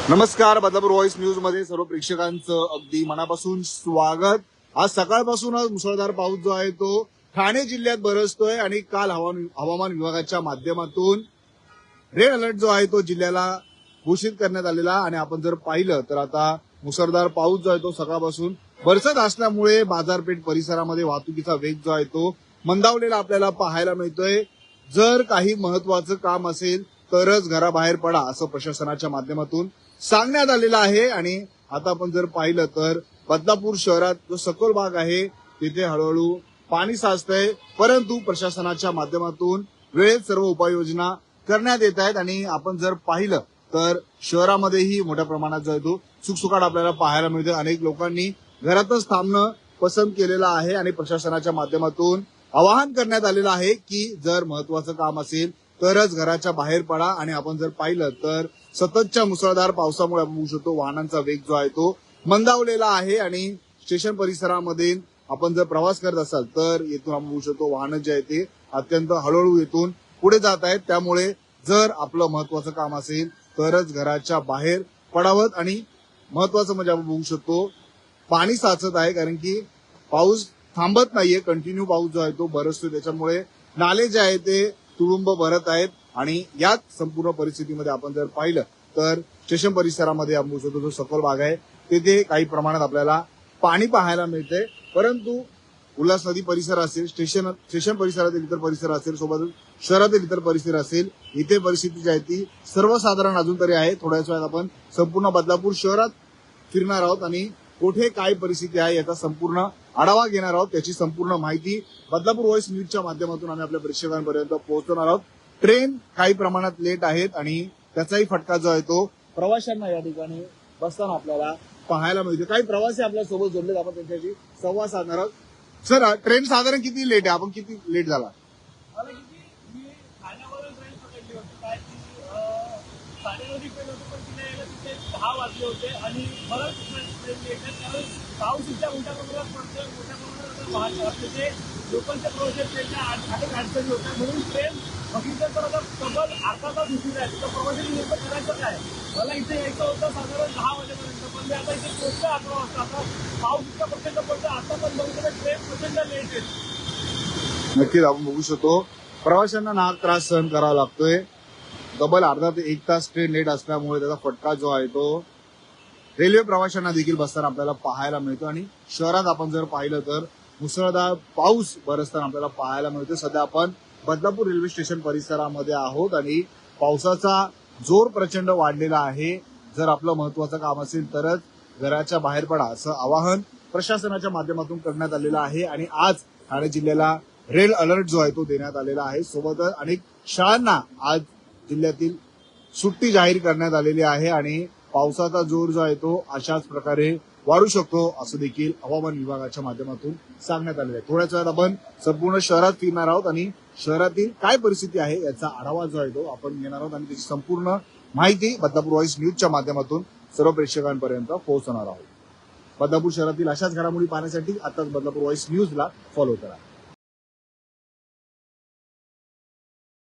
नमस्कार. Badlapur voice news मध्ये सर्व प्रेक्षकांचं अगदी मनापासून स्वागत. आज सकाळपासूनच मुसळधार पाऊस जो आहे तो ठाणे जिल्ह्यात बरसतोय आणि काल हवामान विभागाच्या माध्यमातून रेड अलर्ट जो आहे तो जिल्ह्याला घोषित करण्यात आलेला आणि आपण जर पाहिलं तर आता मुसळधार पाऊस जो आहे तो सकाळपासून बरसत असल्यामुळे बाजारपेठ परिसरामध्ये वाहतुकीचा वेग जो आहे तो मंदावलेला आपल्याला पाहायला मिळतोय. जर काही महत्वाचं काम असेल तरच घराबाहेर पडा असं प्रशासनाच्या माध्यमातून सांगण्यात आलेलं आहे. आणि आता आपण जर पाहिलं तर बदलापूर शहरात जो सखोल भाग आहे तिथे हळूहळू पाणी साचतंय, परंतु प्रशासनाच्या माध्यमातून वेळेत सर्व उपाययोजना करण्यात येत आहेत. आणि आपण जर पाहिलं तर शहरामध्येही मोठ्या प्रमाणात जो आहे तो सुखसुखाट आपल्याला पाहायला मिळते. अनेक लोकांनी घरातच थांबणं पसंत केलेलं आहे आणि प्रशासनाच्या माध्यमातून आवाहन करण्यात आलेलं आहे की जर महत्वाचं काम असेल तरच घराच्या बाहेर पडा. आणि आपण जर पाहिलं तर सततच्या मुसळधार पावसामुळे आपण बघू शकतो वाहनांचा वेग जो आहे तो मंदावलेला आहे. आणि स्टेशन परिसरामध्ये आपण जर प्रवास करत असाल तर येथून आपण बघू शकतो वाहनं जे आहे ते अत्यंत हळूहळू येथून पुढे जात आहेत. त्यामुळे जर आपलं महत्वाचं काम असेल तरच घराच्या बाहेर पडावं. आणि महत्वाचं म्हणजे आपण बघू शकतो पाणी साचत आहे, कारण की पाऊस थांबत नाहीये, कंटिन्यू पाऊस जो आहे तो बरसतोय. त्याच्यामुळे नाले जे आहे ते तुडुंब भरत आहेत. आणि याच संपूर्ण परिस्थितीमध्ये आपण जर पाहिलं तर स्टेशन परिसरामध्ये आपण बघू शकतो जो सखोल भाग आहे तिथे काही प्रमाणात आपल्याला पाणी पाहायला मिळते. परंतु उल्हास नदी परिसर असेल, स्टेशन परिसरातील इतर परिसर असेल, सोबत शहरातील इतर परिसर असेल, इथे परिस्थिती जी आहे ती सर्वसाधारण अजून तरी आहे. थोड्याच वेळात आपण संपूर्ण बदलापूर शहरात फिरणार आहोत आणि कुठे काय परिस्थिती आहे याचा संपूर्ण आढावा घेणार आहोत. त्याची संपूर्ण माहिती बदलापूर व्हॉइस न्यूजच्या माध्यमातून आम्ही आपल्या प्रेक्षकांपर्यंत पोहोचवणार आहोत. ट्रेन काही प्रमाणात लेट आहेत आणि त्याचाही फटका जो आहे तो प्रवाशांना या ठिकाणी बसताना आपल्याला पाहायला मिळतो. काही प्रवासी आपल्या सोबत जोडलेत, आपण त्यांच्याशी संवाद साधणार आहोत. सर, ट्रेन साधारण किती लेट आहे? आपण किती लेट झाला? तिथे 10 वाजले होते आणि बराच ट्रेन लेट आहे, कारण पाऊस इतक्या मोठ्या प्रमाणात पडतोय, मोठ्या प्रमाणात वाहत असल्याचे लोकांच्या प्रवासात ट्रेनच्या अनेक अडचणी होत्या. म्हणून ट्रेन बघितलं तर आता तब्बल अर्धा तास उशीर आहे. तर प्रवाशांनी नेमकं करायचं काय? मला इथे यायचं होतं साधारण 10 वाजेपर्यंत, पण मी आता इथे पोहोचलो 11 वाजता. आता पाऊस इतका प्रचंड पडतो, आता पण बघितलं ट्रेन प्रचंड लेट आहे. नक्कीच आपण बघू शकतो प्रवाशांना नाहक त्रास सहन करावा लागतोय. तब्बल अर्धा ते 1 तास ट्रेन लेट असल्यामुळे त्याचा फटका जो आहे तो रेल्वे प्रवाशांना देखील बसताना आपल्याला पाहायला मिळतो. आणि शहरात आपण जर पाहिलं तर मुसळधार पाऊस बरसताना आपल्याला पाहायला मिळतो. सध्या आपण बदलापूर रेल्वे स्टेशन परिसरामध्ये आहोत आणि पावसाचा जोर प्रचंड वाढलेला आहे. जर आपलं महत्वाचं काम असेल तरच घराच्या बाहेर पडा असं आवाहन प्रशासनाच्या माध्यमातून करण्यात आलेलं आहे. आणि आज ठाणे जिल्ह्याला रेड अलर्ट जो आहे तो देण्यात आलेला आहे. सोबतच अनेक शाळांना आज जिल्ह्यातील सुट्टी जाहीर करण्यात आलेली आहे आणि पावसाचा जोर जो आहे तो अशाच प्रकारे वाढू शकतो असं देखील हवामान विभागाच्या माध्यमातून सांगण्यात आलेलं आहे. थोड्याच वेळात आपण संपूर्ण शहरात फिरणार आहोत आणि शहरातील काय परिस्थिती आहे याचा आढावा जो आहे तो आपण घेणार आहोत आणि त्याची संपूर्ण माहिती बदलापूर व्हॉइस न्यूजच्या माध्यमातून सर्व प्रेक्षकांपर्यंत पोहोचवणार आहोत. बदलापूर शहरातील अशाच घडामोडी पाहण्यासाठी आताच बदलापूर व्हॉइस न्यूजला फॉलो करा.